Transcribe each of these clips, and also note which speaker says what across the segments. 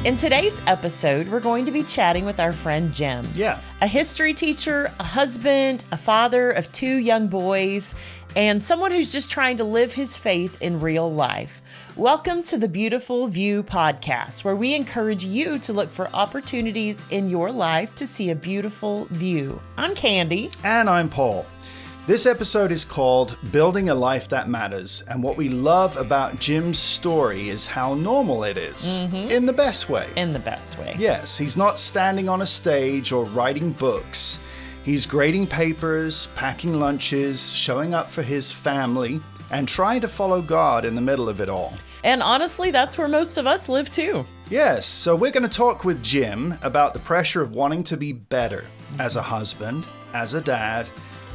Speaker 1: In today's episode, we're going to be chatting with our friend Jim.
Speaker 2: Yeah.
Speaker 1: A history teacher, a husband, a father of 2 young boys, and someone who's just trying to live his faith in real life. Welcome to the Beautiful View podcast, where we encourage you to look for opportunities in your life to see a beautiful view. I'm Candy.
Speaker 2: And I'm Paul. This episode is called Building a Life That Matters, and what we love about Jim's story is how normal it is, in the best way.
Speaker 1: In the best way.
Speaker 2: Yes, he's not standing on a stage or writing books. He's grading papers, packing lunches, showing up for his family, and trying to follow God in the middle of it all.
Speaker 1: And honestly, that's where most of us live too.
Speaker 2: Yes, so we're going to talk with Jim about the pressure of wanting to be better as a husband, as a dad,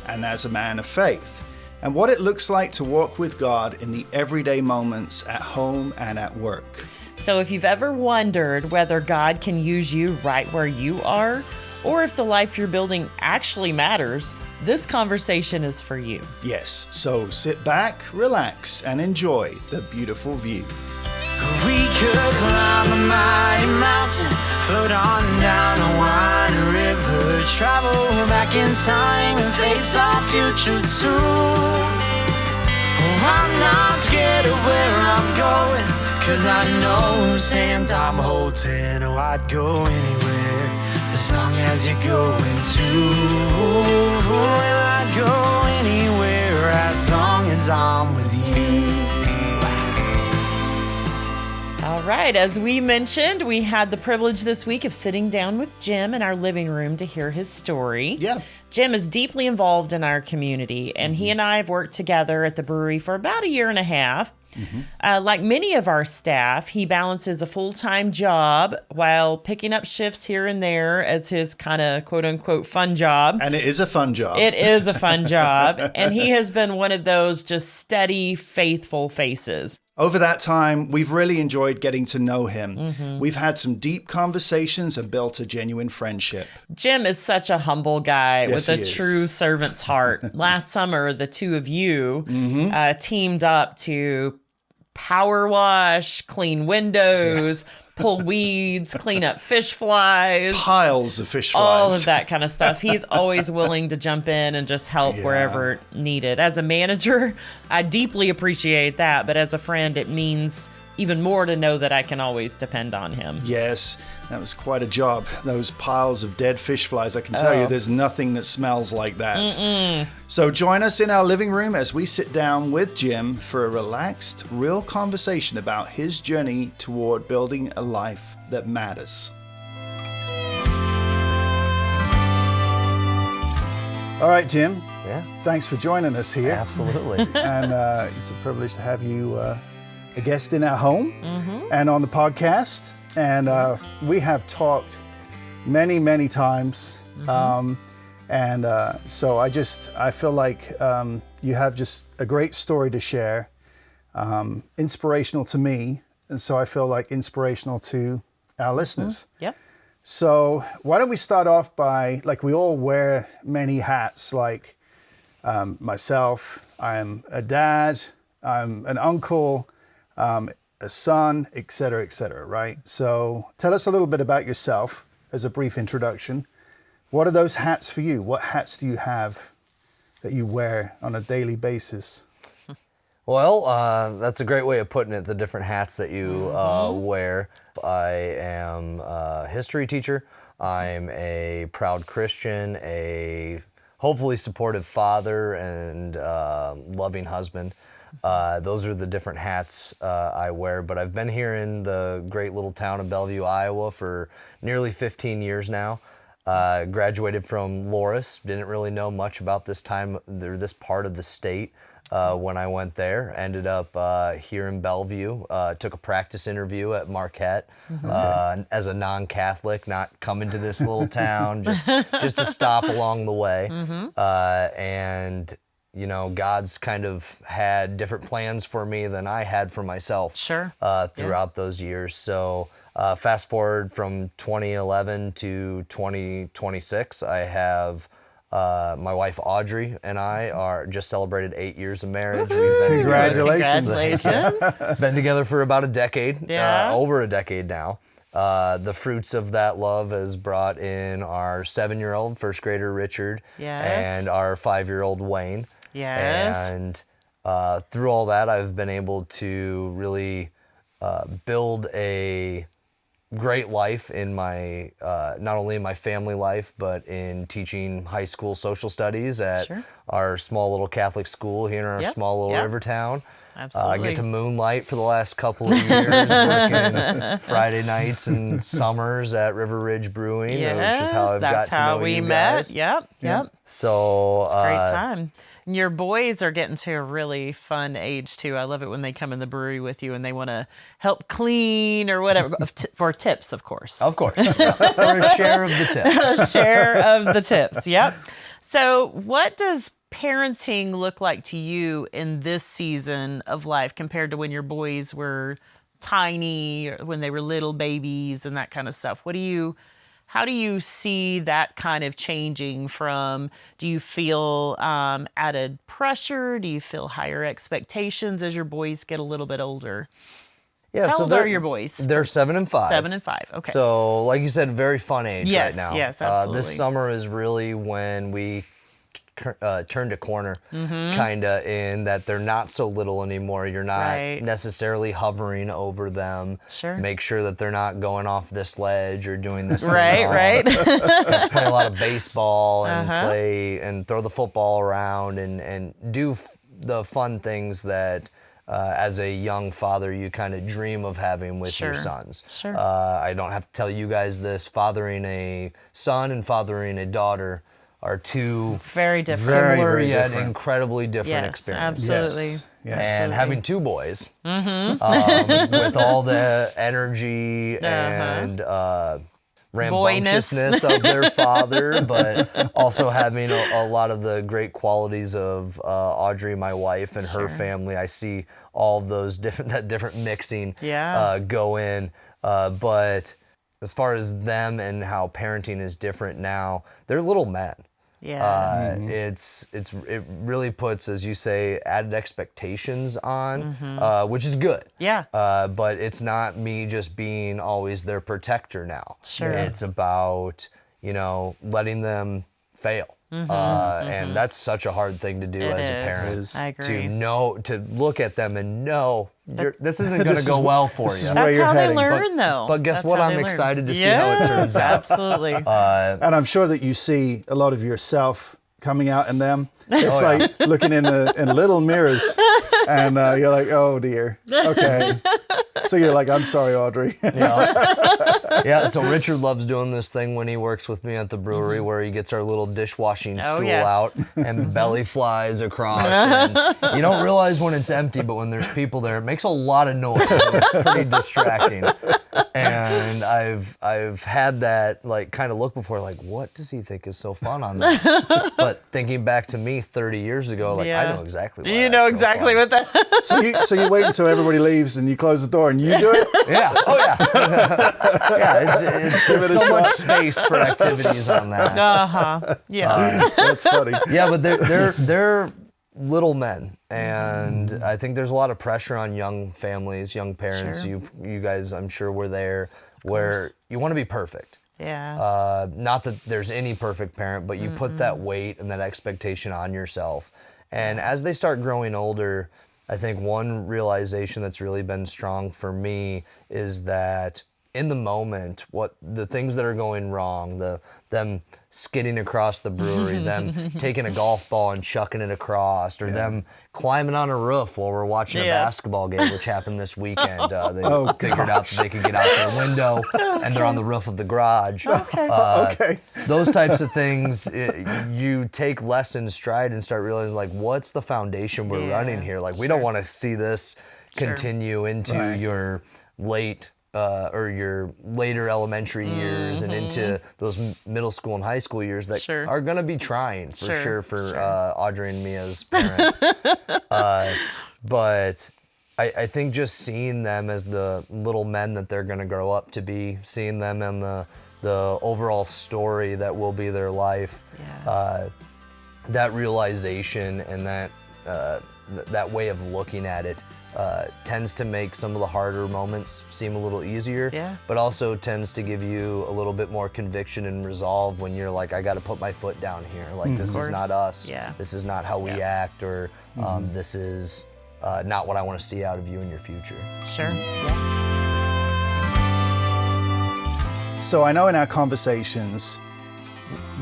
Speaker 2: and as a man of faith, and what it looks like to walk with God in the everyday moments at home and at work.
Speaker 1: So if you've ever wondered whether God can use you right where you are, or if the life you're building actually matters, this conversation is for you.
Speaker 2: Yes, so sit back, relax, and enjoy the beautiful view.
Speaker 3: We could climb a mighty mountain, float on down a winding river, travel back in time and face our future too. I'm not scared of where I'm going, 'cause I know whose hands I'm holding. Oh, I'd go anywhere, as long as you're going to. Well, I'd go anywhere, as long as I'm with you.
Speaker 1: All right, as we mentioned, we had the privilege this week of sitting down with Jim in our living room to hear his story.
Speaker 2: Yeah.
Speaker 1: Jim is deeply involved in our community, and he and I have worked together at the brewery for about 1.5 years. Like many of our staff, he balances a full-time job while picking up shifts here and there as his kind of quote-unquote fun job.
Speaker 2: And it is a fun job.
Speaker 1: It is a fun job, and he has been one of those just steady, faithful faces.
Speaker 2: Over that time, we've really enjoyed getting to know him. We've had some deep conversations and built a genuine friendship.
Speaker 1: Jim is such a humble guy with a
Speaker 2: he is.
Speaker 1: true servant's heart. Last summer, the two of you teamed up to power wash, clean windows, pull weeds, clean up fish flies.
Speaker 2: Piles of fish flies.
Speaker 1: All of that kind of stuff. He's always willing to jump in and just help wherever needed. As a manager, I deeply appreciate that. But as a friend, it means even more to know that I can always depend on him.
Speaker 2: Yes, that was quite a job. Those piles of dead fish flies. I can tell you there's nothing that smells like that. So join us in our living room as we sit down with Jim for a relaxed, real conversation about his journey toward building a life that matters. All right, Jim.
Speaker 4: Yeah,
Speaker 2: Thanks for joining us here.
Speaker 4: absolutely.
Speaker 2: And it's a privilege to have you a guest in our home and on the podcast. And we have talked many times. So I feel like you have just a great story to share, inspirational to me. And so I feel like inspirational to our listeners.
Speaker 1: Yep.
Speaker 2: So why don't we start off by, like, we all wear many hats, like myself, I'm a dad, I'm an uncle, a son, etc., right? So tell us a little bit about yourself as a brief introduction. What are those hats for you? What hats do you have that you wear on a daily basis?
Speaker 4: Well, that's a great way of putting it, the different hats that you wear. I am a history teacher. I'm a proud Christian, a hopefully supportive father, and loving husband. Those are the different hats I wear, but I've been here in the great little town of Bellevue, Iowa for nearly 15 years now. Graduated from Loris, didn't really know much about this part of the state when I went there. Ended up here in Bellevue, took a practice interview at Marquette as a non-Catholic, not coming to this little town, just to stop along the way. And you know, God's kind of had different plans for me than I had for myself throughout those years. So fast forward from 2011 to 2026, I have my wife Audrey and I are just celebrated 8 years of marriage. We've been
Speaker 2: Congratulations.
Speaker 4: been together for about a decade, over a decade now. the fruits of that love has brought in our 7-year-old first grader Richard,
Speaker 1: Yes.
Speaker 4: and our 5-year-old Wayne.
Speaker 1: Yes.
Speaker 4: And through all that, I've been able to really build a great life in my, not only in my family life, but in teaching high school social studies at
Speaker 1: Sure.
Speaker 4: our small little Catholic school here in our
Speaker 1: Yep,
Speaker 4: small little
Speaker 1: yep.
Speaker 4: river town. I
Speaker 1: Absolutely.
Speaker 4: get to moonlight for the last couple of years, working Friday nights and summers at River Ridge Brewing, which is how I've got
Speaker 1: that's
Speaker 4: to
Speaker 1: how
Speaker 4: know
Speaker 1: we
Speaker 4: you
Speaker 1: met.
Speaker 4: guys.
Speaker 1: Yep.
Speaker 4: So
Speaker 1: It's a great time. And your boys are getting to a really fun age too. I love it when they come in the brewery with you and they want to help clean or whatever for tips, of course.
Speaker 4: Of course, yeah, for a share of the tips.
Speaker 1: A share of the tips. Yep. So, what does parenting look like to you in this season of life compared to when your boys were tiny, or when they were little babies and that kind of stuff? How do you see that kind of changing from, do you feel added pressure? Do you feel higher expectations as your boys get a little bit older?
Speaker 4: Yeah,
Speaker 1: How
Speaker 4: so
Speaker 1: old are your boys?
Speaker 4: They're 7 and 5.
Speaker 1: 7 and 5, okay.
Speaker 4: So, like you said, very fun age
Speaker 1: Yes,
Speaker 4: right now.
Speaker 1: yes, absolutely.
Speaker 4: This summer is really when we turned a corner, kind of, in that they're not so little anymore. You're not
Speaker 1: Right.
Speaker 4: necessarily hovering over them.
Speaker 1: Sure.
Speaker 4: Make sure that they're not going off this ledge or doing this thing
Speaker 1: Right,
Speaker 4: wrong.
Speaker 1: right.
Speaker 4: Get to play a lot of baseball and play and throw the football around and do the fun things that as a young father you kind of dream of having with your
Speaker 1: Sure.
Speaker 4: sons.
Speaker 1: Sure.
Speaker 4: I don't have to tell you guys this. Fathering a son and fathering a daughter are two
Speaker 1: Very different.
Speaker 2: Very,
Speaker 4: similar
Speaker 2: very
Speaker 4: yet
Speaker 2: different.
Speaker 4: incredibly different
Speaker 1: Yes,
Speaker 4: experiences.
Speaker 1: absolutely.
Speaker 2: Yes. Yes.
Speaker 4: And
Speaker 1: Absolutely.
Speaker 4: having two boys, with all the energy and rambunctiousness of their father, but also having a lot of the great qualities of Audrey, my wife, and her family. I see all of those different mixing go in. But as far as them and how parenting is different now, they're little men.
Speaker 1: Yeah.
Speaker 4: It really puts, as you say, added expectations on, which is good.
Speaker 1: Yeah.
Speaker 4: But it's not me just being always their protector now.
Speaker 1: Sure.
Speaker 4: It's about, letting them fail. And that's such a hard thing to do
Speaker 1: It
Speaker 4: as a
Speaker 1: is.
Speaker 4: parent.
Speaker 2: It is.
Speaker 1: I agree.
Speaker 4: To look at them and know this isn't going
Speaker 2: This
Speaker 4: to
Speaker 2: is
Speaker 4: go well for
Speaker 2: this is
Speaker 4: you.
Speaker 2: where
Speaker 1: That's
Speaker 2: you're
Speaker 1: how
Speaker 2: heading.
Speaker 1: they learn, though.
Speaker 4: But guess
Speaker 1: That's
Speaker 4: what?
Speaker 1: how
Speaker 4: I'm
Speaker 1: they learn.
Speaker 4: excited to see how it turns out.
Speaker 1: Absolutely.
Speaker 2: And I'm sure that you see a lot of yourself coming out in them. It's like looking in little mirrors, and you're like, oh dear. Okay. So you're like, I'm sorry, Audrey.
Speaker 4: Yeah, so Richard loves doing this thing when he works with me at the brewery where he gets our little dishwashing stool
Speaker 1: yes.
Speaker 4: out and belly flies across. And you don't realize when it's empty, but when there's people there, it makes a lot of noise. It's pretty distracting. And I've had that kind of look before, like, what does he think is so fun on that? But thinking back to me 30 years ago, I know exactly why.
Speaker 1: You know
Speaker 4: that's so
Speaker 1: exactly
Speaker 4: fun.
Speaker 1: what that.
Speaker 2: So you wait until everybody leaves and you close the door and you do it?
Speaker 4: Yeah. Oh yeah. Yeah. There's so much space for activities on that.
Speaker 1: Yeah.
Speaker 2: That's funny.
Speaker 4: Yeah, but they're little men, and I think there's a lot of pressure on young families, young parents.
Speaker 1: Sure.
Speaker 4: You guys, I'm sure, were there, where you want to be perfect.
Speaker 1: Yeah.
Speaker 4: Not that there's any perfect parent, but you put that weight and that expectation on yourself. And as they start growing older, I think one realization that's really been strong for me is that in the moment, what the things that are going wrong, them skidding across the brewery, them taking a golf ball and chucking it across, or them climbing on a roof while we're watching a basketball game, which happened this weekend. They figured out that they could get out their window, and they're on the roof of the garage.
Speaker 2: Okay.
Speaker 4: Those types of things, you take less in stride and start realizing, what's the foundation we're running here? We don't want to see this continue into your late or your later elementary years and into those middle school and high school years that are going to be trying for sure for Audrey and me as parents. But I think just seeing them as the little men that they're going to grow up to be, seeing them in the overall story that will be their life, that realization and that way of looking at it tends to make some of the harder moments seem a little easier,
Speaker 1: Yeah.
Speaker 4: but also tends to give you a little bit more conviction and resolve when you're like, I got to put my foot down here. Like, this is not us.
Speaker 1: Yeah.
Speaker 4: This is not how we act, or this is not what I want to see out of you in your future.
Speaker 1: Sure. Yeah.
Speaker 2: So I know in our conversations,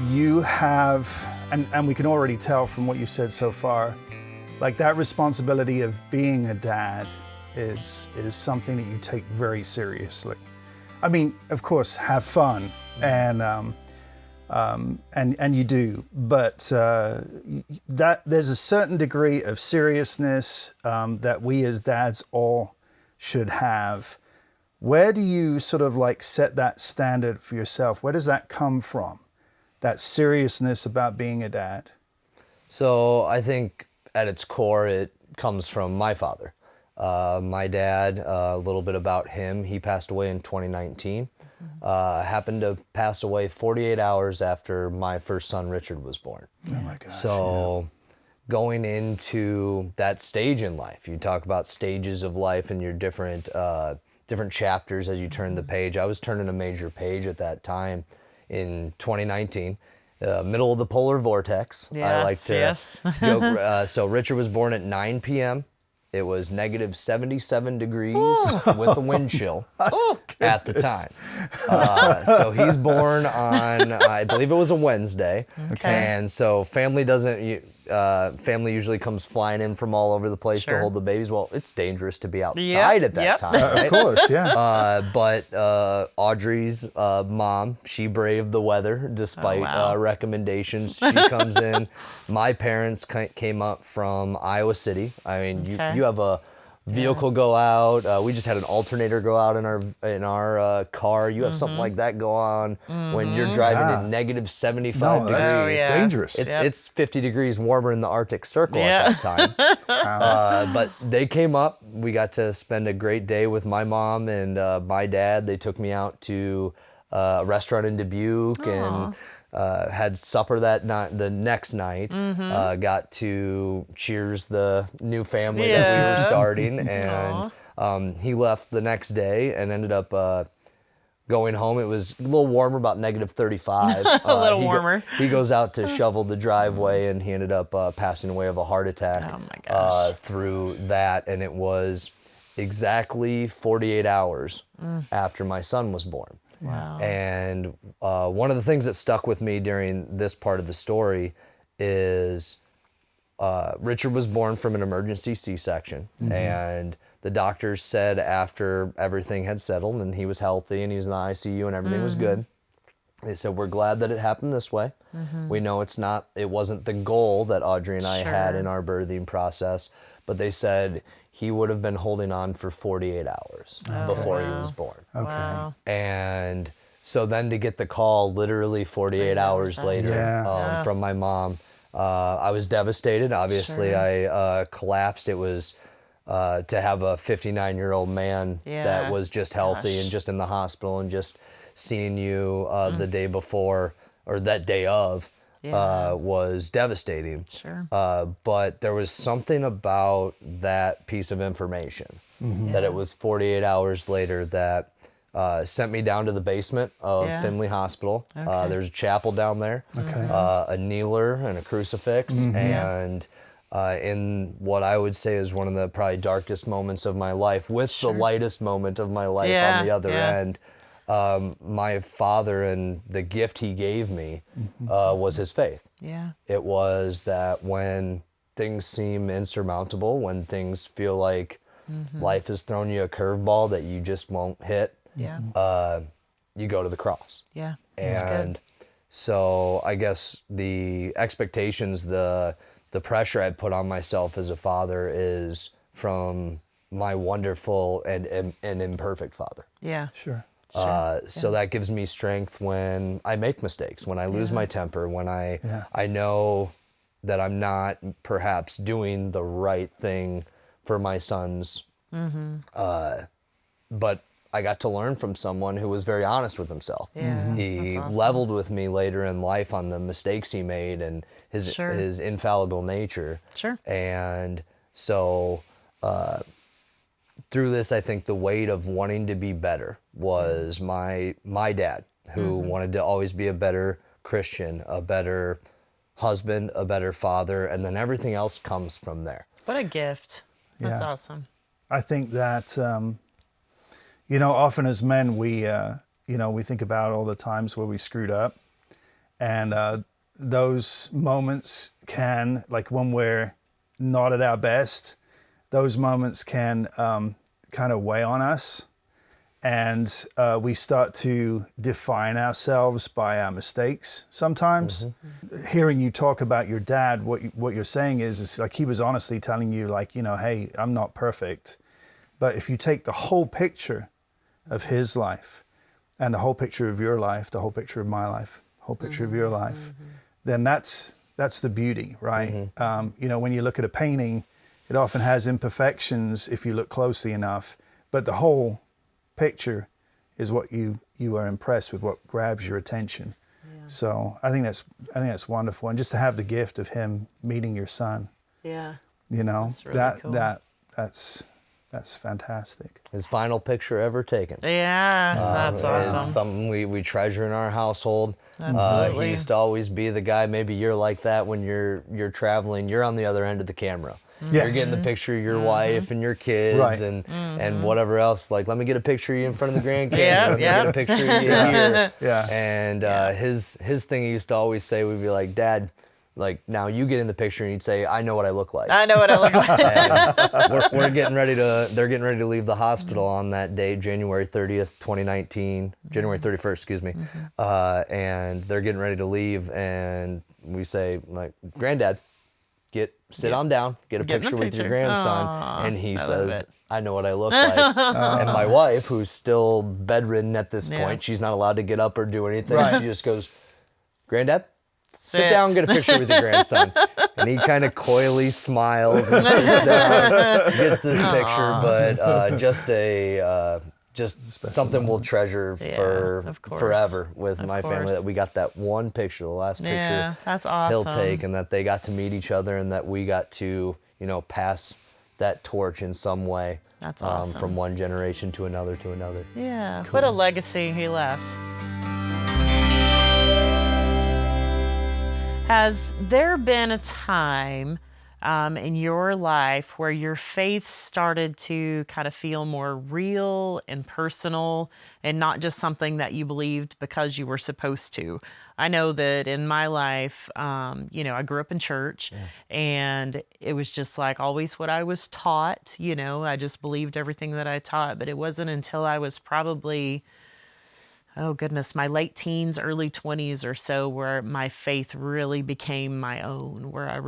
Speaker 2: you have, and we can already tell from what you've said so far, like that responsibility of being a dad is something that you take very seriously. I mean, of course, have fun and you do, but that there's a certain degree of seriousness that we as dads all should have. Where do you sort of like set that standard for yourself? Where does that come from? That seriousness about being a dad?
Speaker 4: So I think at its core, it comes from my father. My dad, a little bit about him, he passed away in 2019. Happened to pass away 48 hours after my first son, Richard, was born.
Speaker 2: Oh my gosh.
Speaker 4: So going into that stage in life, you talk about stages of life and your different chapters as you turn the page. I was turning a major page at that time in 2019. Middle of the polar vortex.
Speaker 1: Yes,
Speaker 4: I like to
Speaker 1: yes.
Speaker 4: joke. So Richard was born at 9 p.m. It was negative 77 degrees with a wind chill at the time. So he's born on, I believe it was a Wednesday.
Speaker 1: Okay.
Speaker 4: And so family usually comes flying in from all over the place to hold the babies. Well, it's dangerous to be outside at that time, right?
Speaker 2: Of course, yeah.
Speaker 4: But Audrey's mom, she braved the weather despite recommendations. She comes in. My parents came up from Iowa City. I mean, you have a vehicle go out. We just had an alternator go out in our car. You have something like that go on when you're driving in negative 75 degrees.
Speaker 2: It's dangerous.
Speaker 4: It's 50 degrees warmer in the Arctic Circle at that time. But they came up. We got to spend a great day with my mom and my dad. They took me out to a restaurant in Dubuque and had supper that night. The next night, got to cheers the new family that we were starting, and he left the next day and ended up going home. It was a little warmer, about negative 35.
Speaker 1: A little warmer.
Speaker 4: He goes out to shovel the driveway, and he ended up passing away of a heart attack.
Speaker 1: Oh my gosh.
Speaker 4: Through that, and it was exactly 48 hours after my son was born.
Speaker 1: Wow.
Speaker 4: And one of the things that stuck with me during this part of the story is Richard was born from an emergency C-section, and the doctors said after everything had settled and he was healthy and he was in the ICU and everything was good, they said, we're glad that it happened this way. We know it wasn't the goal that Audrey and I had in our birthing process, but they said he would have been holding on for 48 hours before he was born.
Speaker 2: Okay.
Speaker 1: Wow.
Speaker 4: And so then to get the call literally 48 hours later from my mom, I was devastated. Obviously, I collapsed. It was to have a 59-year-old man that was just healthy and just in the hospital, and just seeing you the day before or that day of was devastating.
Speaker 1: Sure.
Speaker 4: But there was something about that piece of information that it was 48 hours later that sent me down to the basement of Findlay Hospital. There's a chapel down there, a kneeler and a crucifix, and in what I would say is one of the probably darkest moments of my life, with the lightest moment of my life on the other end. My father, and the gift he gave me was his faith.
Speaker 1: Yeah.
Speaker 4: It was that when things seem insurmountable, when things feel like life has thrown you a curveball that you just won't hit, you go to the cross.
Speaker 1: Yeah. That's
Speaker 4: And
Speaker 1: good.
Speaker 4: so I guess the expectations, the pressure I put on myself as a father is from my wonderful and imperfect father.
Speaker 1: Yeah.
Speaker 2: Sure.
Speaker 4: So that gives me strength when I make mistakes, when I lose my temper, when I know that I'm not perhaps doing the right thing for my sons. But I got to learn from someone who was very honest with himself.
Speaker 1: Yeah,
Speaker 4: He
Speaker 1: that's awesome.
Speaker 4: leveled with me later in life on the mistakes he made and his infallible nature.
Speaker 1: Sure.
Speaker 4: And so through this, I think the weight of wanting to be better was my dad, who wanted to always be a better Christian, a better husband, a better father, and then everything else comes from there.
Speaker 1: What a gift. That's
Speaker 2: Yeah.
Speaker 1: awesome.
Speaker 2: I think that, often as men, we think about all the times where we screwed up. And those moments can, like when we're not at our best, those moments can kind of weigh on us. And we start to define ourselves by our mistakes sometimes. Hearing you talk about your dad, what you're saying is like he was honestly telling you, like, hey, I'm not perfect. But if you take the whole picture of his life and the whole picture of your life, the whole picture of my life, whole picture of your life, then that's the beauty, right? When you look at a painting, it often has imperfections if you look closely enough, but the whole picture is what you are impressed with, what grabs your attention. So I think that's wonderful, and just to have the gift of him meeting your son,
Speaker 1: Yeah.
Speaker 2: that's
Speaker 1: really cool.
Speaker 2: that's fantastic.
Speaker 4: His final picture ever taken.
Speaker 1: Yeah, that's awesome.
Speaker 4: It's something we treasure in our household.
Speaker 1: Absolutely.
Speaker 4: He used to always be the guy, maybe you're like that when you're traveling, you're on the other end of the camera.
Speaker 2: Yes.
Speaker 4: You're getting the picture of your wife and your kids
Speaker 2: Right.
Speaker 4: and whatever else. Like, let me get a picture of you in front of the Grand Canyon.
Speaker 1: Yeah,
Speaker 4: Let me
Speaker 1: yeah.
Speaker 4: get a picture of you here.
Speaker 2: Yeah.
Speaker 4: And his thing he used to always say would be like, Dad, like, now you get in the picture and you'd say, I know what I look like.
Speaker 1: I know what I look like.
Speaker 4: And they're getting ready to leave the hospital on that day, January 30th, 2019, January 31st, excuse me. And they're getting ready to leave, and we say, like, Granddad, sit on down, get a
Speaker 1: Get in the
Speaker 4: picture with your
Speaker 1: picture.
Speaker 4: grandson.
Speaker 1: Aw,
Speaker 4: And he
Speaker 1: I love
Speaker 4: says,
Speaker 1: it.
Speaker 4: I know what I look like. And my wife, who's still bedridden at this
Speaker 1: Yeah.
Speaker 4: point, she's not allowed to get up or do anything.
Speaker 2: Right.
Speaker 4: She just goes, Granddad, sit
Speaker 1: Sit.
Speaker 4: down, get a picture with your grandson. And he kind of coyly smiles and sits down, gets this picture, but just something we'll treasure
Speaker 1: Yeah,
Speaker 4: for
Speaker 1: of course.
Speaker 4: forever with
Speaker 1: Of
Speaker 4: my family,
Speaker 1: course.
Speaker 4: that we got that one picture, the last picture
Speaker 1: Yeah, that's
Speaker 4: he'll
Speaker 1: awesome.
Speaker 4: take, and that they got to meet each other, and that we got to, pass that torch in some way.
Speaker 1: That's awesome.
Speaker 4: From one generation to another.
Speaker 1: Yeah, what a legacy he left. Has there been a time in your life where your faith started to kind of feel more real and personal and not just something that you believed because you were supposed to? I know that in my life, I grew up in church, and it was just like always what I was taught. I just believed everything that I taught, but it wasn't until I was probably, oh goodness, my late teens, early 20s or so, where my faith really became my own, where I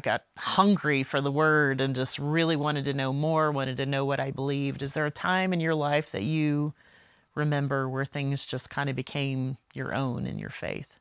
Speaker 1: got hungry for the word and just really wanted to know more, wanted to know what I believed. Is there a time in your life that you remember where things just kind of became your own in your faith?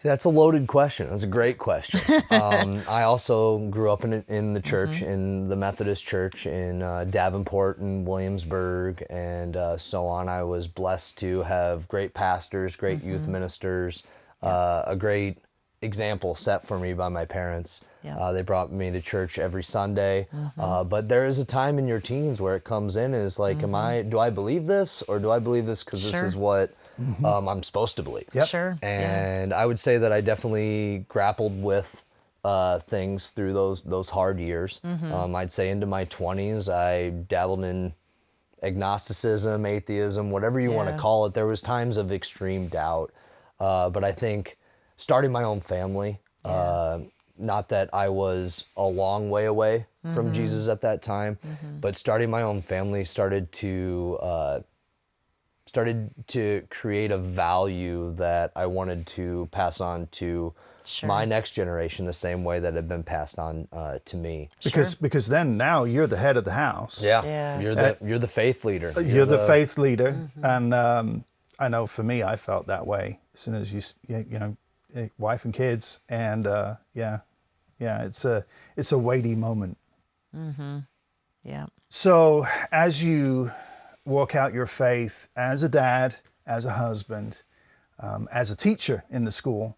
Speaker 4: That's a loaded question. That's a great question. I also grew up in the church, in the Methodist Church in Davenport and Williamsburg and so on. I was blessed to have great pastors, great youth ministers, a great example set for me by my parents.
Speaker 1: Yeah.
Speaker 4: They brought me to church every Sunday. But there is a time in your teens where it comes in and it's like, do I believe this, or do I believe this because
Speaker 1: Sure.
Speaker 4: this is what I'm supposed to believe?
Speaker 2: Yep.
Speaker 1: Sure.
Speaker 4: And I would say that I definitely grappled with things through those hard years. I'd say into my 20s, I dabbled in agnosticism, atheism, whatever you want to
Speaker 1: Yeah.
Speaker 4: call it. There was times of extreme doubt. But I think starting my own family, not that I was a long way away from Jesus at that time, but starting my own family started to create a value that I wanted to pass on to
Speaker 1: Sure.
Speaker 4: my next generation the same way that had been passed on to me.
Speaker 2: Because then now you're the head of the house.
Speaker 1: Yeah.
Speaker 4: You're the faith leader.
Speaker 2: You're the faith leader, and I know for me, I felt that way as soon as wife and kids, and it's a weighty moment.
Speaker 1: Yeah.
Speaker 2: So as you walk out your faith as a dad, as a husband, as a teacher in the school,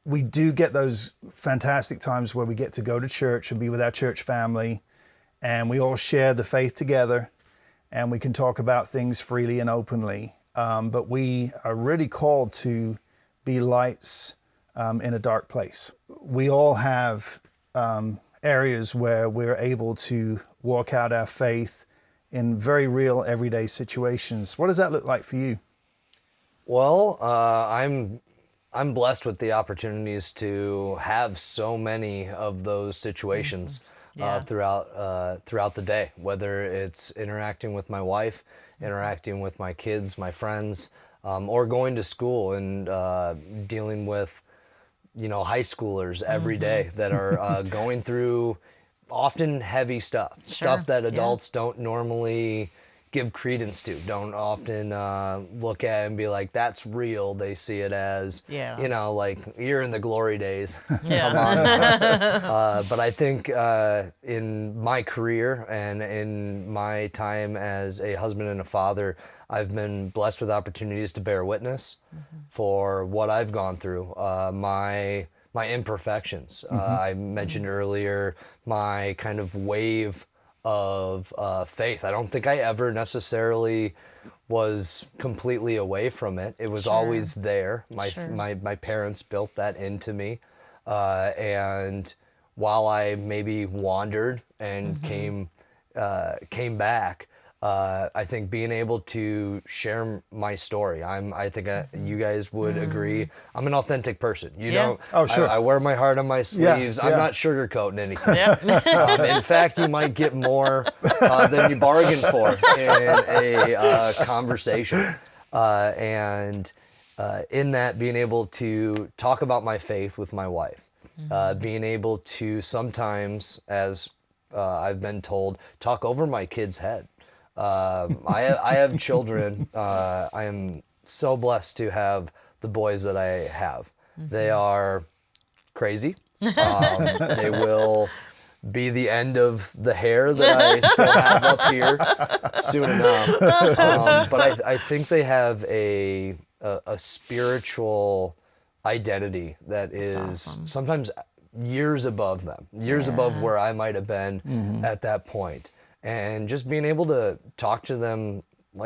Speaker 2: we do get those fantastic times where we get to go to church and be with our church family and we all share the faith together, and we can talk about things freely and openly. But we are really called to be lights in a dark place. We all have areas where we're able to walk out our faith in very real everyday situations. What does that look like for you?
Speaker 4: Well, I'm blessed with the opportunities to have so many of those situations throughout the day, whether it's interacting with my wife, interacting with my kids, my friends, or going to school and dealing with, high schoolers every day that are going through often heavy stuff that adults don't normally give credence to, don't often look at and be like, that's real. They see it as, like, you're in the glory days. Come on. But I think in my career and in my time as a husband and a father, I've been blessed with opportunities to bear witness for what I've gone through, my imperfections. I mentioned earlier my kind of wave of faith. I don't think I ever necessarily was completely away from it. It was always there. My parents built that into me. And while I maybe wandered and came back, I think being able to share my story, I think you guys would agree, I'm an authentic person. You don't.
Speaker 2: Oh, sure.
Speaker 4: I wear my heart on my sleeves. I'm not sugarcoating anything. In fact, you might get more than you bargained for in a conversation. And in that, being able to talk about my faith with my wife, being able to sometimes, as I've been told, talk over my kid's head. I have children. I am so blessed to have the boys that I have. They are crazy. They will be the end of the hair that I still have up here soon enough. But I think they have a spiritual identity that is sometimes years above them, above where I might have been at that point. And just being able to talk to them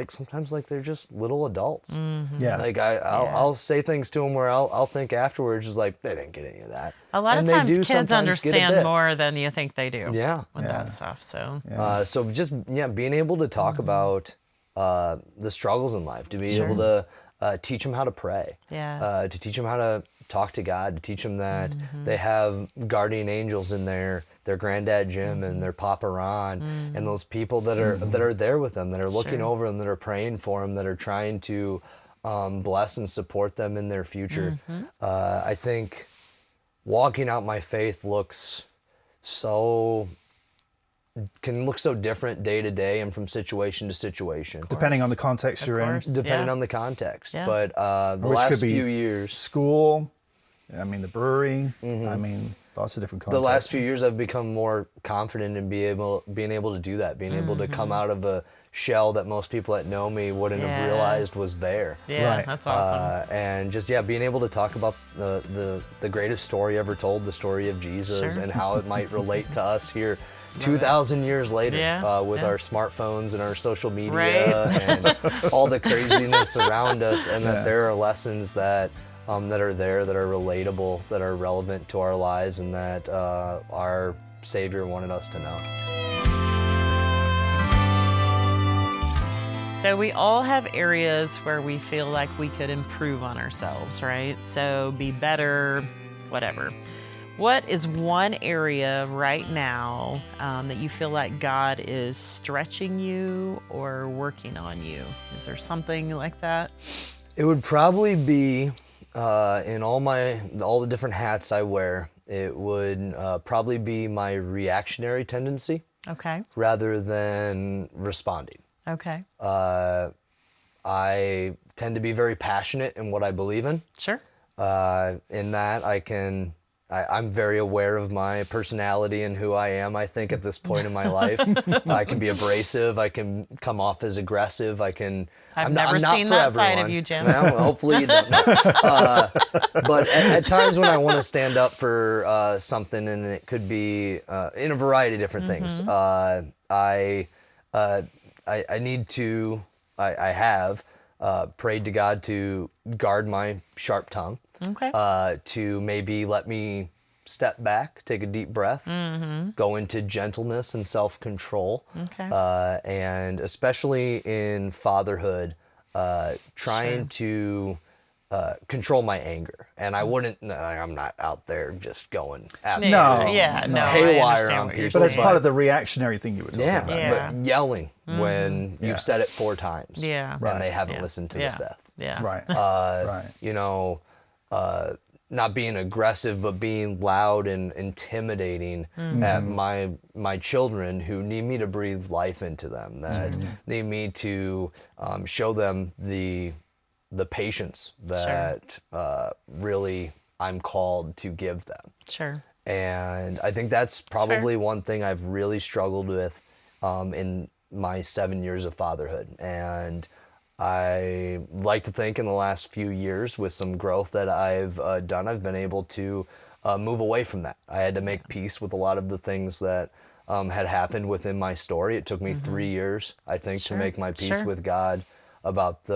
Speaker 4: sometimes like they're just little adults.
Speaker 2: Yeah.
Speaker 4: Like I'll say things to them where I'll think afterwards, just like, they didn't get any of that.
Speaker 1: A lot of times kids understand more than you think they do.
Speaker 4: Yeah.
Speaker 1: With that stuff. So.
Speaker 4: So just being able to talk about the struggles in life, to be able to teach them how to pray, to teach them how to talk to God, to teach them that they have guardian angels in their granddad Jim and their Papa Ron and those people that are there with them, that are looking over them, that are praying for them, that are trying to bless and support them in their future. I think walking out my faith can look so different day to day and from situation to situation.
Speaker 2: Depending on the context you're in.
Speaker 4: Depending on the context.
Speaker 1: Yeah.
Speaker 4: But the
Speaker 2: Which
Speaker 4: last
Speaker 2: could be
Speaker 4: few years.
Speaker 2: School, the brewery, lots of different contexts.
Speaker 4: The last few years I've become more confident in being able to do that, being able to come out of a shell that most people that know me wouldn't have realized was there.
Speaker 1: Yeah,
Speaker 2: Right.
Speaker 1: that's awesome.
Speaker 4: And just, being able to talk about the greatest story ever told, the story of Jesus, and how it might relate to us here 2,000 years later with our smartphones and our social media and all the craziness around us, and that there are lessons that are there, that are relatable, that are relevant to our lives, and that our Savior wanted us to know.
Speaker 1: So we all have areas where we feel like we could improve on ourselves, right? So be better, whatever. What is one area right now that you feel like God is stretching you or working on you? Is there something like that?
Speaker 4: It would probably be in all the different hats I wear. It would probably be my reactionary tendency, rather than responding.
Speaker 1: Okay.
Speaker 4: I tend to be very passionate in what I believe in.
Speaker 1: Sure.
Speaker 4: In that I can I'm very aware of my personality and who I am, I think, at this point in my life. I can be abrasive. I can come off as aggressive.
Speaker 1: I've never seen that side of you, Jim.
Speaker 4: Well, hopefully you don't. No. But at times when I want to stand up for something, and it could be in a variety of different things, I have prayed to God to guard my sharp tongue.
Speaker 1: Okay.
Speaker 4: To maybe let me step back, take a deep breath, go into gentleness and self-control.
Speaker 1: Okay.
Speaker 4: And especially in fatherhood, trying to control my anger. And I'm not out there just going absolutely haywire on people.
Speaker 2: But it's part of the reactionary thing you were talking about.
Speaker 1: Yeah.
Speaker 4: But yelling when you've said it 4 times and they haven't listened to the 5th.
Speaker 1: Yeah.
Speaker 2: Right.
Speaker 1: Right.
Speaker 4: Not being aggressive, but being loud and intimidating at my children who need me to breathe life into them, that need me to show them the patience that really I'm called to give them.
Speaker 1: Sure.
Speaker 4: And I think that's probably one thing I've really struggled with in my 7 years of fatherhood. And I like to think in the last few years, with some growth that I've done, I've been able to move away from that. I had to make peace with a lot of the things that had happened within my story. It took me 3 years, I think, to make my peace with God about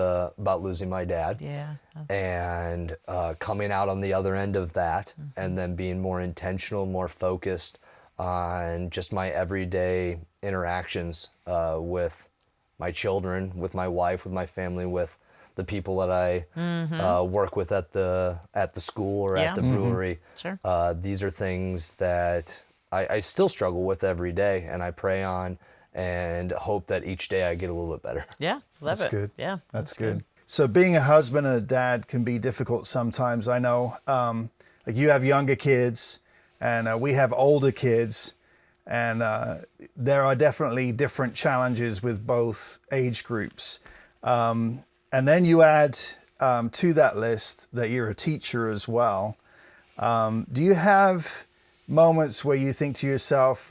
Speaker 4: losing my dad.
Speaker 1: Yeah.
Speaker 4: And coming out on the other end of that, and then being more intentional, more focused on just my everyday interactions with my children, with my wife, with my family, with the people that I work with at the school or at the brewery.
Speaker 1: Sure.
Speaker 4: These are things that I still struggle with every day, and I pray on and hope that each day I get a little bit better.
Speaker 1: Yeah, love
Speaker 2: That's
Speaker 1: it.
Speaker 2: good.
Speaker 1: Yeah,
Speaker 2: that's good. So being a husband and a dad can be difficult sometimes. I know, like you have younger kids, and we have older kids. And there are definitely different challenges with both age groups. And then you add to that list that you're a teacher as well. Do you have moments where you think to yourself,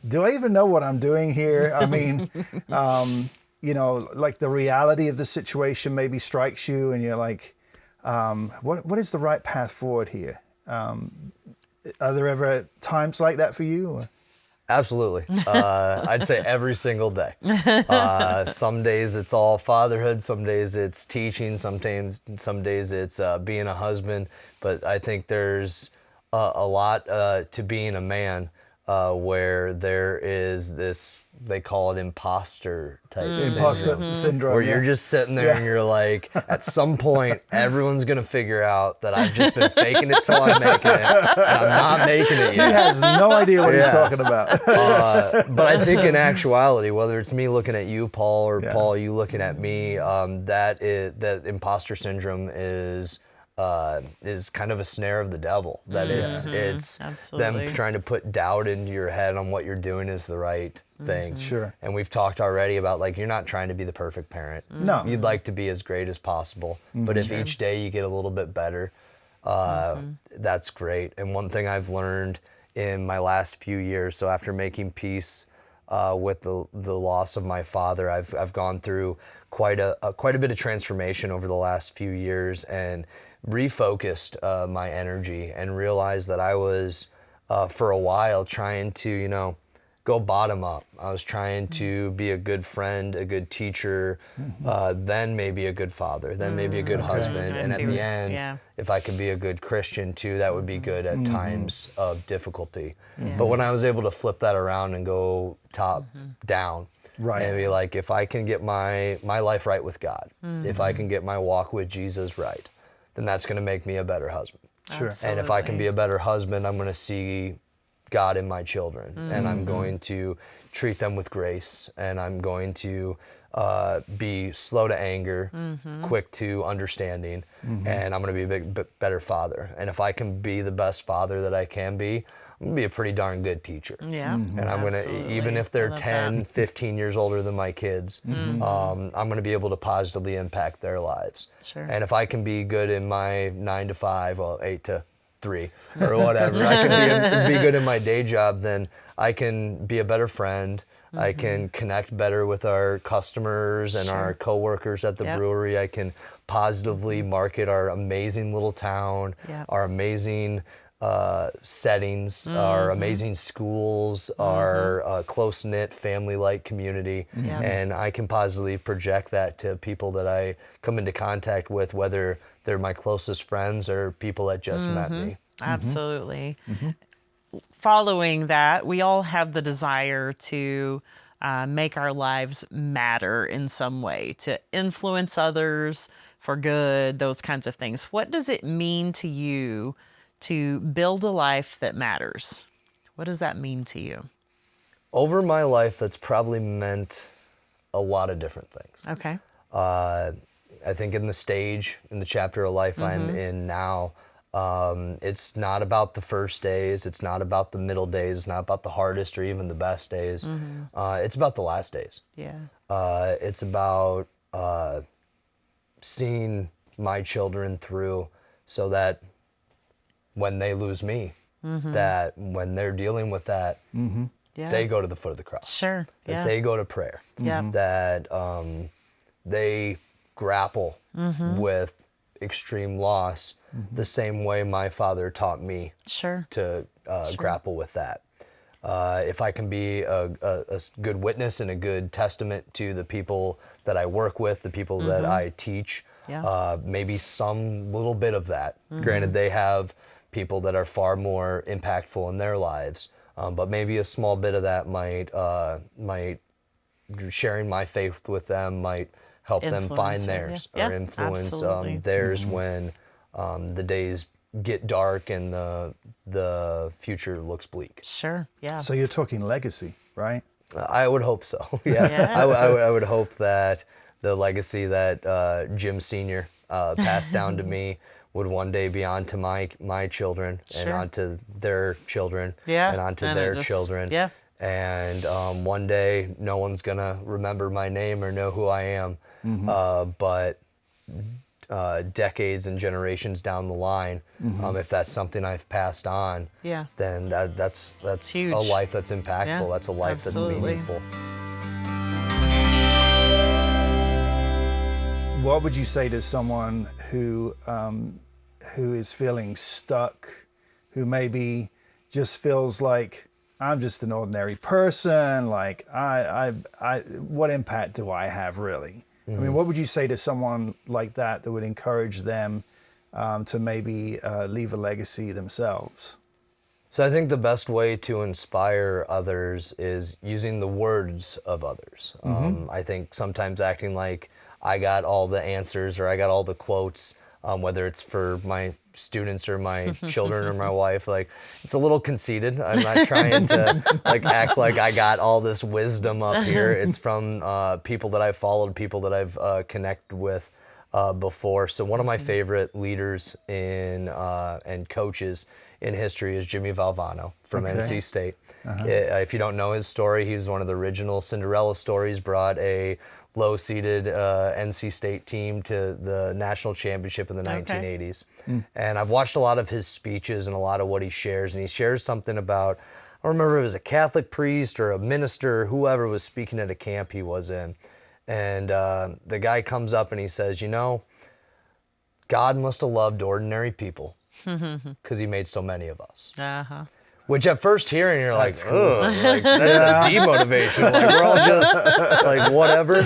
Speaker 2: do I even know what I'm doing here? I mean, like the reality of the situation maybe strikes you and you're like, what is the right path forward here? Are there ever times like that for you? Or?
Speaker 4: Absolutely. I'd say every single day. Some days it's all fatherhood, some days it's teaching, some days it's being a husband. But I think there's a lot to being a man where there is this, they call it imposter type
Speaker 2: syndrome.
Speaker 4: Where you're just sitting there and you're like, at some point, everyone's going to figure out that I've just been faking it till I'm making it, and I'm not making it yet.
Speaker 2: He has no idea what he's talking about.
Speaker 4: But I think in actuality, whether it's me looking at you, Paul, or Paul, you looking at me, that imposter syndrome is kind of a snare of the devil. That it's them trying to put doubt into your head on what you're doing is the right thing.
Speaker 2: Sure.
Speaker 4: And we've talked already about, like, you're not trying to be the perfect parent.
Speaker 2: No.
Speaker 4: You'd like to be as great as possible. But if each day you get a little bit better, that's great. And one thing I've learned in my last few years, so after making peace with the loss of my father, I've gone through quite a bit of transformation over the last few years, and refocused my energy, and realized that I was for a while trying to go bottom up. I was trying to be a good friend, a good teacher, then maybe a good father, then maybe a good husband, and at the end, if I could be a good Christian too, that would be good at times of difficulty. But when I was able to flip that around and go top down, and be like, if I can get my life right with God, if I can get my walk with Jesus right, then that's going to make me a better husband.
Speaker 2: Sure.
Speaker 4: And if I can be a better husband, I'm going to see God in my children, and I'm going to treat them with grace, and I'm going to be slow to anger, quick to understanding, and I'm going to be a bit better father. And if I can be the best father that I can be, I'm going to be a pretty darn good teacher.
Speaker 1: Yeah.
Speaker 4: And I'm going to, even if they're 10, 15 years older than my kids, I'm going to be able to positively impact their lives.
Speaker 1: Sure.
Speaker 4: And if I can be good in my 9 to 5, well, 8 to 3 or whatever. I can be good in my day job, then I can be a better friend. I can connect better with our customers and our coworkers at the brewery. I can positively market our amazing little town, our amazing settings, our amazing schools, our close-knit family-like community, and I can positively project that to people that I come into contact with, whether they're my closest friends or people that just met me.
Speaker 1: Absolutely. Following that, we all have the desire to make our lives matter in some way, to influence others for good, those kinds of things. What does it mean to you to build a life that matters? What does that mean to you?
Speaker 4: Over my life, that's probably meant a lot of different things.
Speaker 1: Okay.
Speaker 4: I think in the chapter of life I'm in now, it's not about the first days, it's not about the middle days, it's not about the hardest or even the best days. It's about the last days.
Speaker 1: Yeah.
Speaker 4: It's about seeing my children through so that when they lose me, that when they're dealing with that, they go to the foot of the cross.
Speaker 1: Sure.
Speaker 4: That they go to prayer. That they grapple with extreme loss the same way my father taught me to grapple with that. If I can be a good witness and a good testament to the people that I work with, the people that I teach, maybe some little bit of that. Granted, they have people that are far more impactful in their lives, but maybe a small bit of that might sharing my faith with them might help them find theirs or influence theirs when the days get dark and the future looks bleak.
Speaker 1: Sure. Yeah.
Speaker 2: So you're talking legacy, right?
Speaker 4: I would hope so. I would hope that the legacy that Jim Sr. Passed down to me would one day be on to my children and onto their children and onto their children.
Speaker 1: Yeah.
Speaker 4: And one day no one's gonna remember my name or know who I am, but decades and generations down the line, if that's something I've passed on, then that's
Speaker 1: huge.
Speaker 4: a life that's impactful. That's a life that's meaningful.
Speaker 2: What would you say to someone who is feeling stuck, who maybe just feels like, I'm just an ordinary person, like what impact do I have really? I mean, what would you say to someone like that would encourage them to maybe leave a legacy themselves?
Speaker 4: So I think the best way to inspire others is using the words of others. I think sometimes acting like I got all the answers or I got all the quotes, whether it's for my students or my children or my wife, like it's a little conceited. I'm not trying to act like I got all this wisdom up here. It's from people that I've followed, people that I've connected with before. So one of my favorite leaders and coaches in history is Jimmy Valvano from NC State. If you don't know his story, he was one of the original Cinderella stories, brought a low-seeded NC State team to the national championship in the 1980s. And I've watched a lot of his speeches and a lot of what he shares, and he shares something about, I don't remember if it was a Catholic priest or a minister, whoever was speaking at a camp he was in. And the guy comes up and he says, God must have loved ordinary people because he made so many of us. Which at first hearing, you're like, cool. That's a demotivation. Like, we're all just like, whatever.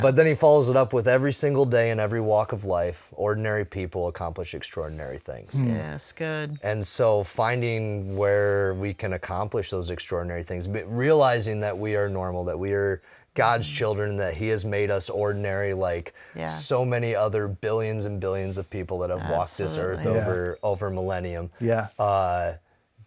Speaker 4: But then he follows it up with every single day in every walk of life, ordinary people accomplish extraordinary things.
Speaker 1: Yes, good.
Speaker 4: And so finding where we can accomplish those extraordinary things, but realizing that we are normal, that we are God's children, that he has made us ordinary like so many other billions and billions of people that have walked this earth over millennium.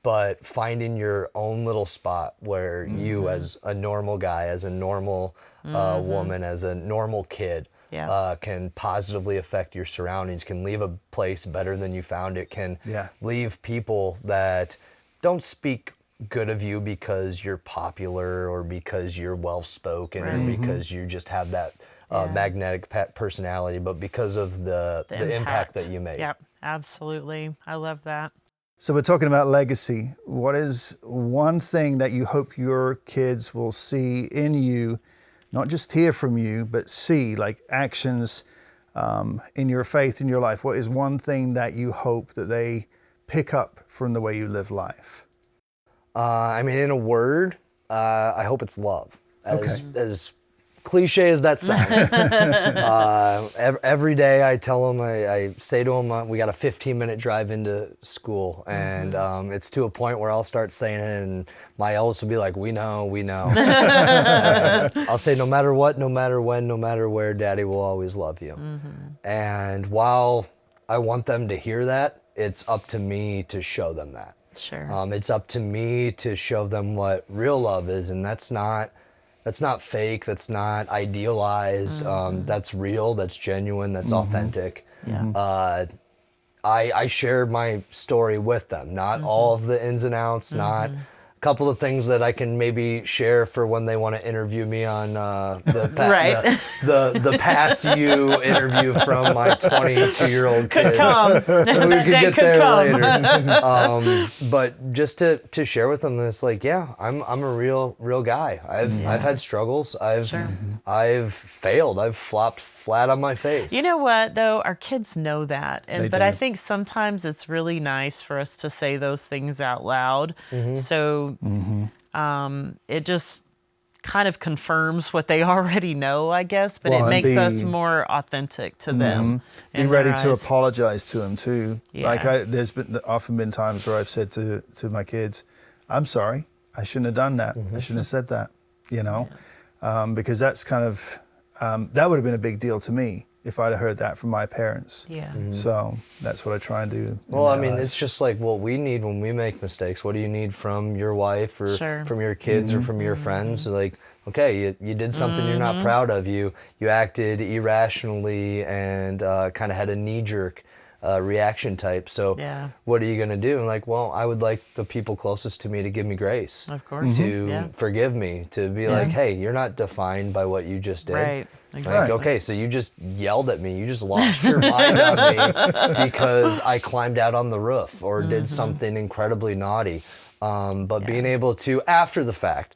Speaker 4: But finding your own little spot where you as a normal guy, as a normal woman, as a normal kid can positively affect your surroundings, can leave a place better than you found it, can leave people that don't speak good of you because you're popular or because you're well-spoken or because you just have that magnetic personality, but because of the impact that you made.
Speaker 1: Yep, absolutely. I love that.
Speaker 2: So we're talking about legacy. What is one thing that you hope your kids will see in you, not just hear from you, but see, like actions in your faith, in your life? What is one thing that you hope that they pick up from the way you live life?
Speaker 4: I mean, in a word, I hope it's love. As cliche as that sounds. Every day I tell them, I say to them, we got a 15-minute drive into school, and it's to a point where I'll start saying it, and my eldest will be like, we know. I'll say, no matter what, no matter when, no matter where, Daddy will always love you. And while I want them to hear that, it's up to me to show them that.
Speaker 1: Sure.
Speaker 4: It's up to me to show them what real love is, and that's not fake, that's not idealized, that's real, that's genuine, that's authentic.
Speaker 1: Yeah.
Speaker 4: I share my story with them, not all of the ins and outs, not a couple of things that I can maybe share for when they want to interview me on the past you interview from my 22-year-old kid.
Speaker 1: Could come.
Speaker 4: We could get there later. But just to share with them, it's like, yeah, I'm a real guy. I've had struggles. I've failed. I've flopped flat on my face.
Speaker 1: You know what, though? Our kids know that. But
Speaker 2: do.
Speaker 1: I think sometimes it's really nice for us to say those things out loud. So it just kind of confirms what they already know, I guess, but it makes us more authentic to them.
Speaker 2: Be ready to apologize to them too.
Speaker 1: Yeah.
Speaker 2: Like there's often been times where I've said to my kids, I'm sorry, I shouldn't have done that. I shouldn't have said that, because that's kind of, that would have been a big deal to me if I'd have heard that from my parents.
Speaker 1: Yeah.
Speaker 2: So that's what I try and do.
Speaker 4: Well, I mean, it's just like what we need when we make mistakes. What do you need from your wife or from your kids or from your friends? Like, okay, you did something you're not proud of. You acted irrationally and kind of had a knee-jerk reaction type. So what are you going to do? And like, well, I would like the people closest to me to give me grace.
Speaker 1: Of course.
Speaker 4: To forgive me, to be like, hey, you're not defined by what you just did.
Speaker 1: Right. Exactly.
Speaker 4: Like, okay, so you just yelled at me. You just lost your mind on me because I climbed out on the roof or did something incredibly naughty. But being able to, after the fact,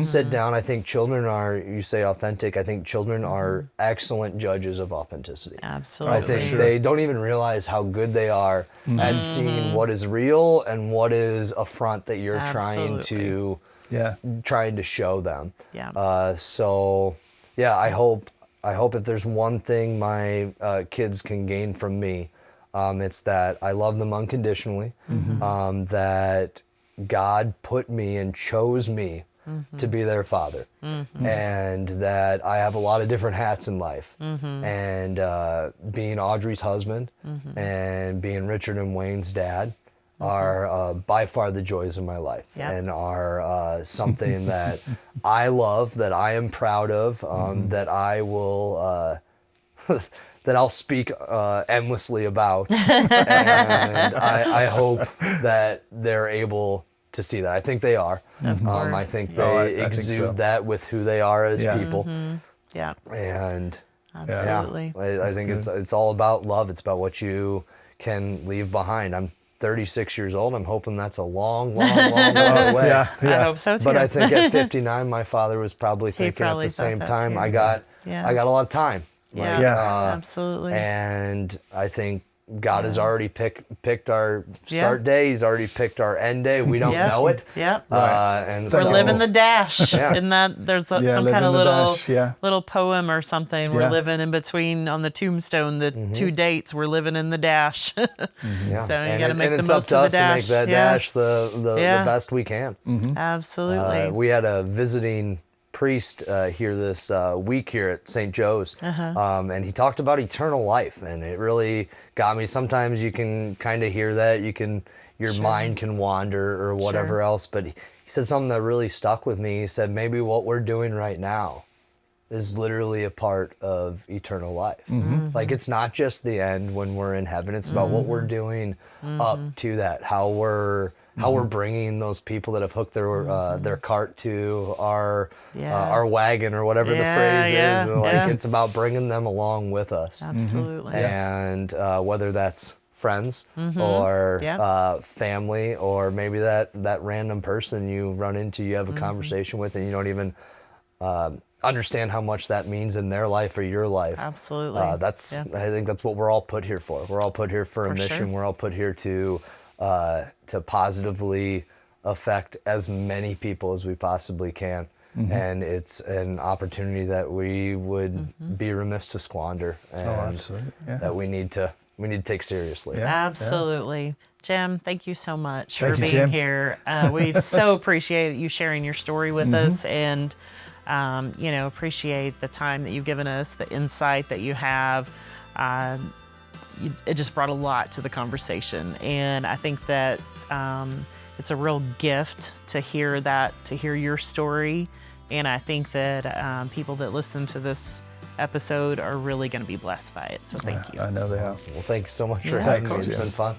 Speaker 4: sit down. I think children are, you say authentic, I think children are excellent judges of authenticity.
Speaker 1: Absolutely.
Speaker 4: I think they don't even realize how good they are at seeing what is real and what is a front that you're trying to show them.
Speaker 1: Yeah.
Speaker 4: So yeah, I hope if there's one thing my kids can gain from me, it's that I love them unconditionally, that God put me and chose me to be their father, and that I have a lot of different hats in life, and being Audrey's husband and being Richard and Wayne's dad are by far the joys of my life, and are something that I love, that I am proud of, that I will that I'll speak endlessly about, and I hope that they're able to see that. I think they are. I think they exude that with who they are as people.
Speaker 1: Yeah.
Speaker 4: And
Speaker 1: absolutely.
Speaker 4: I think it's all about love. It's about what you can leave behind. I'm 36 years old. I'm hoping that's a long way.
Speaker 1: I hope so too.
Speaker 4: But I think at 59, my father was probably thinking at the same time, I got a lot of time.
Speaker 1: Absolutely.
Speaker 4: And I think God has already picked our start day. He's already picked our end day. We don't know it. And
Speaker 1: we're living the dash. In that there's some kind of little poem or something. We're living in between on the tombstone, the two dates. We're living in the dash. So you got to make the most of the dash. And it's up to us to make that dash the best we can. Absolutely.
Speaker 4: We had a visiting priest here this week here at St. Joe's, and he talked about eternal life, and it really got me. Sometimes you can kind of hear that, your mind can wander or whatever else, but he said something that really stuck with me. He said, maybe what we're doing right now is literally a part of eternal life. Like, it's not just the end when we're in heaven, it's about what we're doing up to that, how we're how we're bringing those people that have hooked their cart to our wagon, or whatever the phrase is. Like, it's about bringing them along with us.
Speaker 1: Absolutely.
Speaker 4: And whether that's friends or family, or maybe that random person you run into, you have a conversation with, and you don't even understand how much that means in their life or your life.
Speaker 1: Absolutely.
Speaker 4: I think that's what we're all put here for. We're all put here for a mission. Sure. We're all put here to positively affect as many people as we possibly can. And it's an opportunity that we would be remiss to squander, and
Speaker 2: absolutely.
Speaker 4: that we need to take seriously.
Speaker 1: Absolutely. Jim, thank you so much for
Speaker 2: Thank you,
Speaker 1: being
Speaker 2: Jim.
Speaker 1: here. We so appreciate you sharing your story with us, and appreciate the time that you've given us, the insight that you have. It just brought a lot to the conversation, and I think that it's a real gift to hear your story, and I think that people that listen to this episode are really going to be blessed by it. So thank you.
Speaker 2: I know they are.
Speaker 4: Well, thank you so much for having me. It's been fun.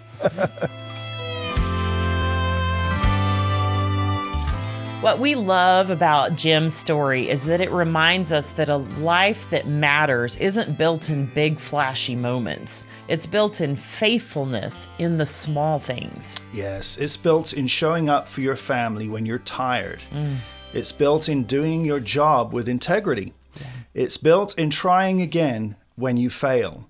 Speaker 1: What we love about Jim's story is that it reminds us that a life that matters isn't built in big, flashy moments. It's built in faithfulness in the small things.
Speaker 2: Yes, it's built in showing up for your family when you're tired. It's built in doing your job with integrity. It's built in trying again when you fail.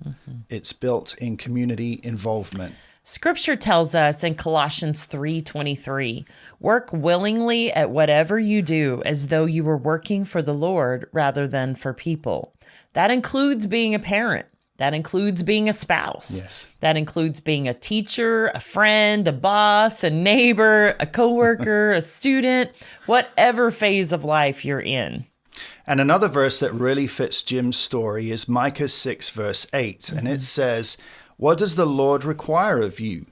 Speaker 2: It's built in community involvement.
Speaker 1: Scripture tells us in Colossians 3:23, work willingly at whatever you do as though you were working for the Lord rather than for people. That includes being a parent. That includes being a spouse.
Speaker 2: Yes.
Speaker 1: That includes being a teacher, a friend, a boss, a neighbor, a coworker, a student, whatever phase of life you're in.
Speaker 2: And another verse that really fits Jim's story is Micah 6, verse 8. And it says, what does the Lord require of you?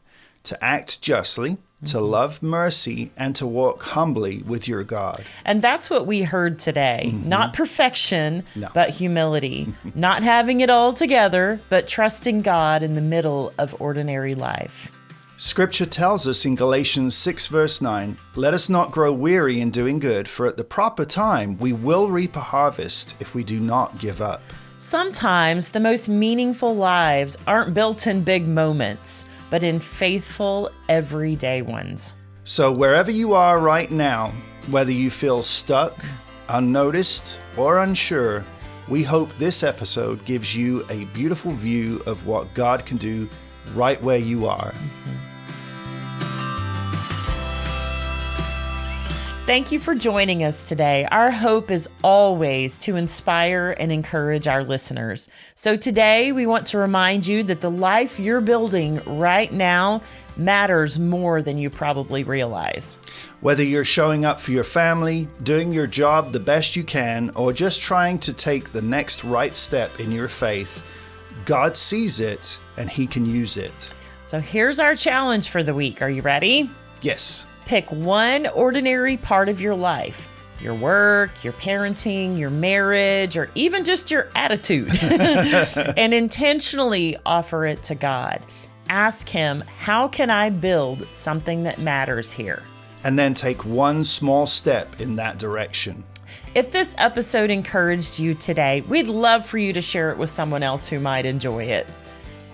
Speaker 2: To act justly, to love mercy, and to walk humbly with your God.
Speaker 1: And that's what we heard today. Not perfection, but humility. Not having it all together, but trusting God in the middle of ordinary life.
Speaker 2: Scripture tells us in Galatians 6, verse 9, let us not grow weary in doing good, for at the proper time we will reap a harvest if we do not give up.
Speaker 1: Sometimes the most meaningful lives aren't built in big moments, but in faithful, everyday ones.
Speaker 2: So wherever you are right now, whether you feel stuck, unnoticed, or unsure, we hope this episode gives you a beautiful view of what God can do right where you are.
Speaker 1: Thank you for joining us today. Our hope is always to inspire and encourage our listeners. So today we want to remind you that the life you're building right now matters more than you probably realize.
Speaker 2: Whether you're showing up for your family, doing your job the best you can, or just trying to take the next right step in your faith, God sees it and He can use it.
Speaker 1: So here's our challenge for the week. Are you ready?
Speaker 2: Yes.
Speaker 1: Pick one ordinary part of your life, your work, your parenting, your marriage, or even just your attitude, and intentionally offer it to God. Ask Him, how can I build something that matters here?
Speaker 2: And then take one small step in that direction.
Speaker 1: If this episode encouraged you today, we'd love for you to share it with someone else who might enjoy it.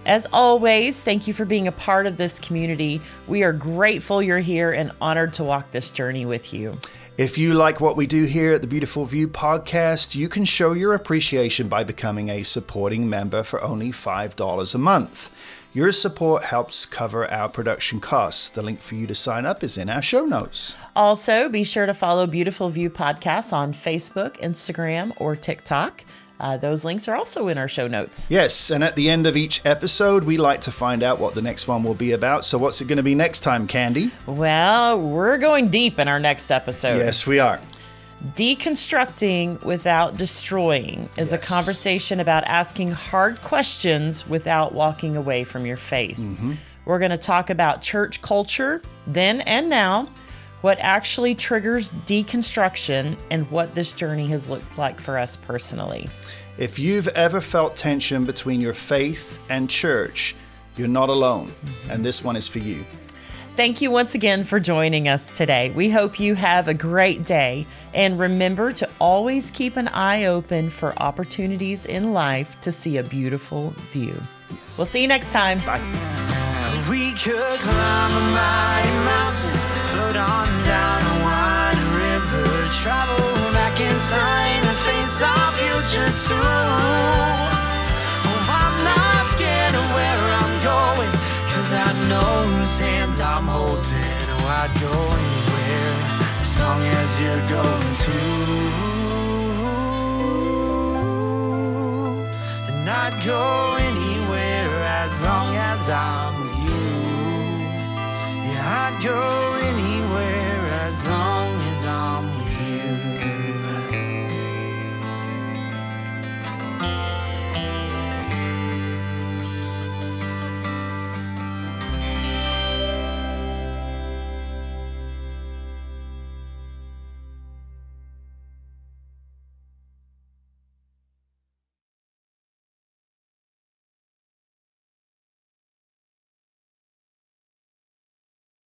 Speaker 1: As always, thank you for being a part of this community. We are grateful you're here and honored to walk this journey with you.
Speaker 2: If you like what we do here at the Beautiful View podcast, you can show your appreciation by becoming a supporting member for only $5 a month. Your support helps cover our production costs. The link for you to sign up is in our show notes.
Speaker 1: Also, be sure to follow Beautiful View Podcasts on Facebook, Instagram, or TikTok. Those links are also in our show notes.
Speaker 2: Yes, and at the end of each episode, we like to find out what the next one will be about. So what's it going to be next time, Candy?
Speaker 1: Well, we're going deep in our next episode.
Speaker 2: Yes, we are.
Speaker 1: Deconstructing without destroying is a conversation about asking hard questions without walking away from your faith. We're going to talk about church culture, then and now, what actually triggers deconstruction, and what this journey has looked like for us personally.
Speaker 2: If you've ever felt tension between your faith and church, you're not alone, and this one is for you.
Speaker 1: Thank you once again for joining us today. We hope you have a great day. And remember to always keep an eye open for opportunities in life to see a beautiful view. We'll see you next time.
Speaker 2: Bye.
Speaker 3: We could climb a mighty mountain, float on down a winding river, travel back in time and face our future too. Oh, I'm not scared of where I'm going, 'cause I know whose hands I'm holding. Oh, I'd go anywhere as long as you're going too. And I'd go anywhere as long as I'm with you. Yeah, I'd go